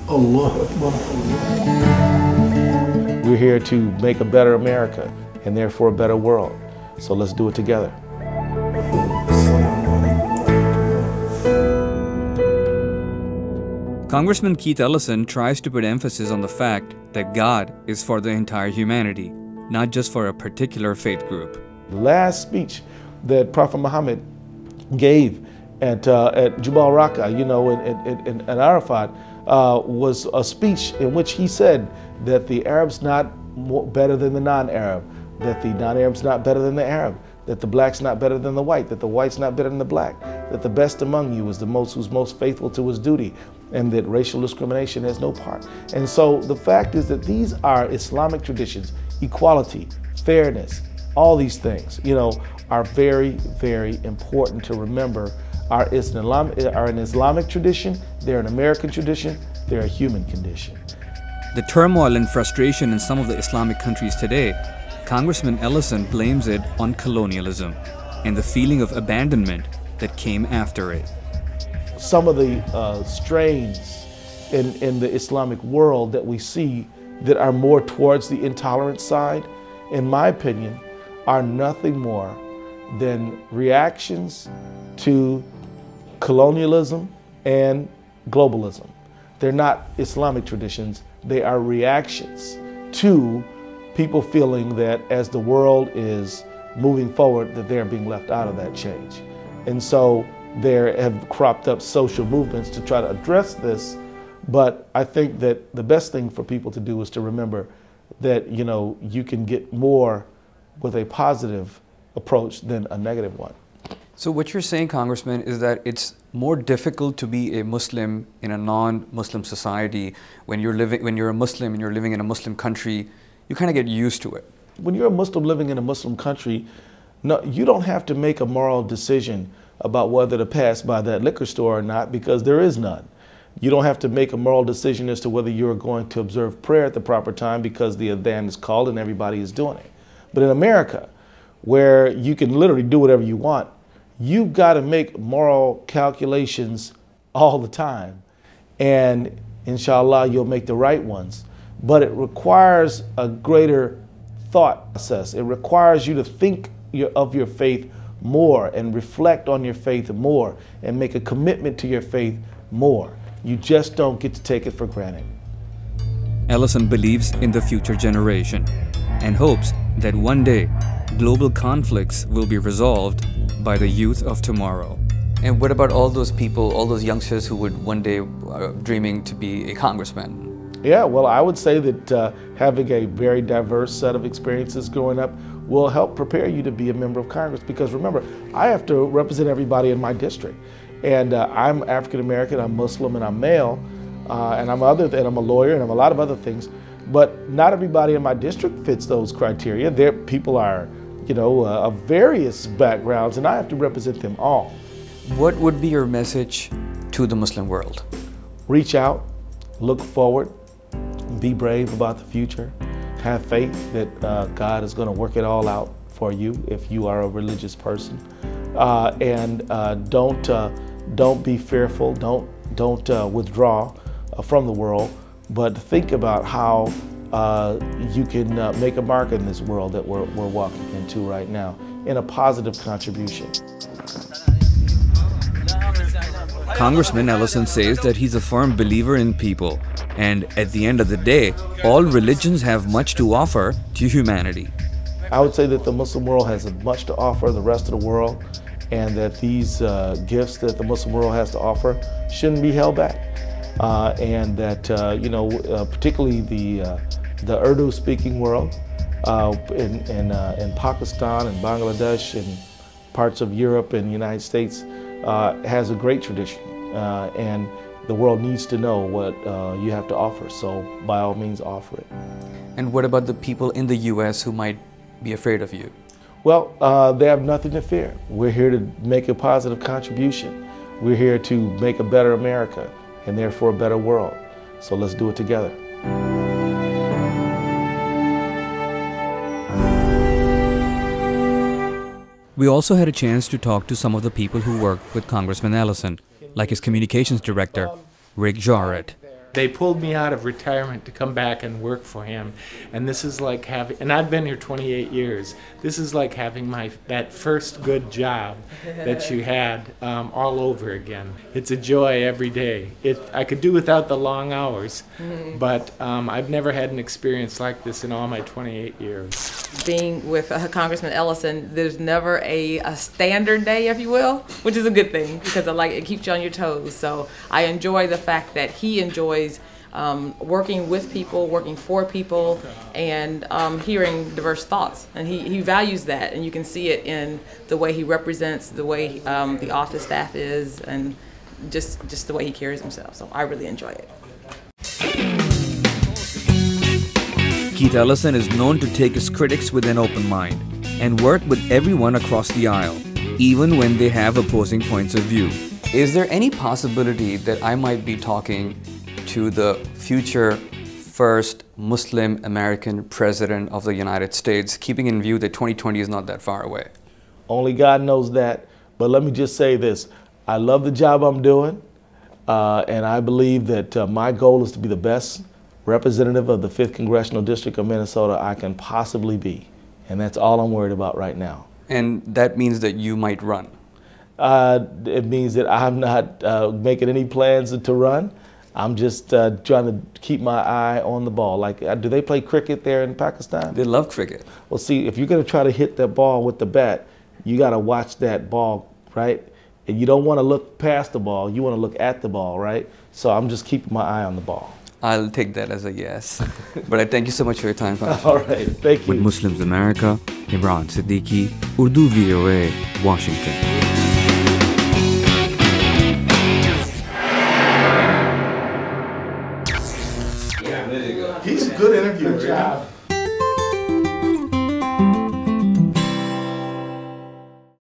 Allah Akbar. We're here to make a better America and therefore a better world. So let's do it together. Congressman Keith Ellison tries to put emphasis on the fact that God is for the entire humanity, not just for a particular faith group. The last speech that Prophet Muhammad gave at Jabal Raqqa, you know, in Arafat, was a speech in which he said that the Arab's not better than the non-Arab, that the non-Arab's not better than the Arab, that the black's not better than the white, that the white's not better than the black, that the best among you is the most who's most faithful to his duty, and that racial discrimination has no part. And so the fact is that these are Islamic traditions, equality, fairness, all these things, you know, are very, very important to remember. Are an Islamic tradition, they're an American tradition, they're a human condition. The turmoil and frustration in some of the Islamic countries today, Congressman Ellison blames it on colonialism and the feeling of abandonment that came after it. Some of the strains in the Islamic world that we see that are more towards the intolerant side, in my opinion, are nothing more than reactions to colonialism and globalism. They're not Islamic traditions, they are reactions to people feeling that as the world is moving forward, that they're being left out of that change. And so there have cropped up social movements to try to address this, but I think that the best thing for people to do is to remember that, you know, you can get more with a positive approach than a negative one. So what you're saying, Congressman, is that it's more difficult to be a Muslim in a non-Muslim society. When you're a Muslim and you're living in a Muslim country, you kind of get used to it. When you're a Muslim living in a Muslim country, no, you don't have to make a moral decision about whether to pass by that liquor store or not, because there is none. You don't have to make a moral decision as to whether you're going to observe prayer at the proper time because the adhan is called and everybody is doing it. But in America, where you can literally do whatever you want, you've got to make moral calculations all the time. And inshallah, you'll make the right ones. But it requires a greater thought process. It requires you to think of your faith more and reflect on your faith more and make a commitment to your faith more. You just don't get to take it for granted. Ellison believes in the future generation and hopes that one day global conflicts will be resolved by the youth of tomorrow. And what about all those people, all those youngsters who would one day dreaming to be a congressman? Yeah, well, I would say that having a very diverse set of experiences growing up will help prepare you to be a member of Congress. Because remember, I have to represent everybody in my district. And I'm African American, I'm Muslim, and I'm male, and I'm a lawyer, and I'm a lot of other things. But not everybody in my district fits those criteria. People are, you know, of various backgrounds, and I have to represent them all. What would be your message to the Muslim world? Reach out, look forward, be brave about the future, have faith that God is going to work it all out for you if you are a religious person, and don't be fearful, don't withdraw from the world, but think about how you can make a mark in this world that we're walking into right now in a positive contribution. Congressman Ellison says that he's a firm believer in people, and at the end of the day, all religions have much to offer to humanity. I would say that the Muslim world has much to offer the rest of the world, and that these gifts that the Muslim world has to offer shouldn't be held back. And that, you know, particularly the Urdu-speaking world in Pakistan and Bangladesh and parts of Europe and the United States has a great tradition. And the world needs to know what you have to offer, so by all means offer it. And what about the people in the U.S. who might be afraid of you? Well, they have nothing to fear. We're here to make a positive contribution. We're here to make a better America and therefore a better world. So let's do it together. We also had a chance to talk to some of the people who worked with Congressman Ellison, like his communications director, Rick Jarrett. They pulled me out of retirement to come back and work for him, and this is like having, and I've been here 28 years, this is like having that first good job that you had all over again. It's a joy every day. I could do without the long hours, but I've never had an experience like this in all my 28 years. Being with Congressman Ellison, there's never a standard day, if you will, which is a good thing because it keeps you on your toes. So I enjoy the fact that he enjoys working with people, working for people, and hearing diverse thoughts. And he values that, and you can see it in the way he represents, the way the office staff is, and just the way he carries himself. So I really enjoy it. Keith Ellison is known to take his critics with an open mind and work with everyone across the aisle, even when they have opposing points of view. Is there any possibility that I might be talking to the future first Muslim American president of the United States, keeping in view that 2020 is not that far away? Only God knows that, but let me just say this. I love the job I'm doing, and I believe that my goal is to be the best representative of the 5th Congressional District of Minnesota I can possibly be. And that's all I'm worried about right now. And that means that you might run? It means that I'm not making any plans to run. I'm just trying to keep my eye on the ball. Like, do they play cricket there in Pakistan? They love cricket. Well, see, if you're going to try to hit that ball with the bat, you got to watch that ball, right? And you don't want to look past the ball. You want to look at the ball, right? So I'm just keeping my eye on the ball. I'll take that as a yes. But I thank you so much for your time. All right, thank you. With Muslims America, Imran, Siddiqui, Urdu VOA, Washington. He's a good interviewer. Good job.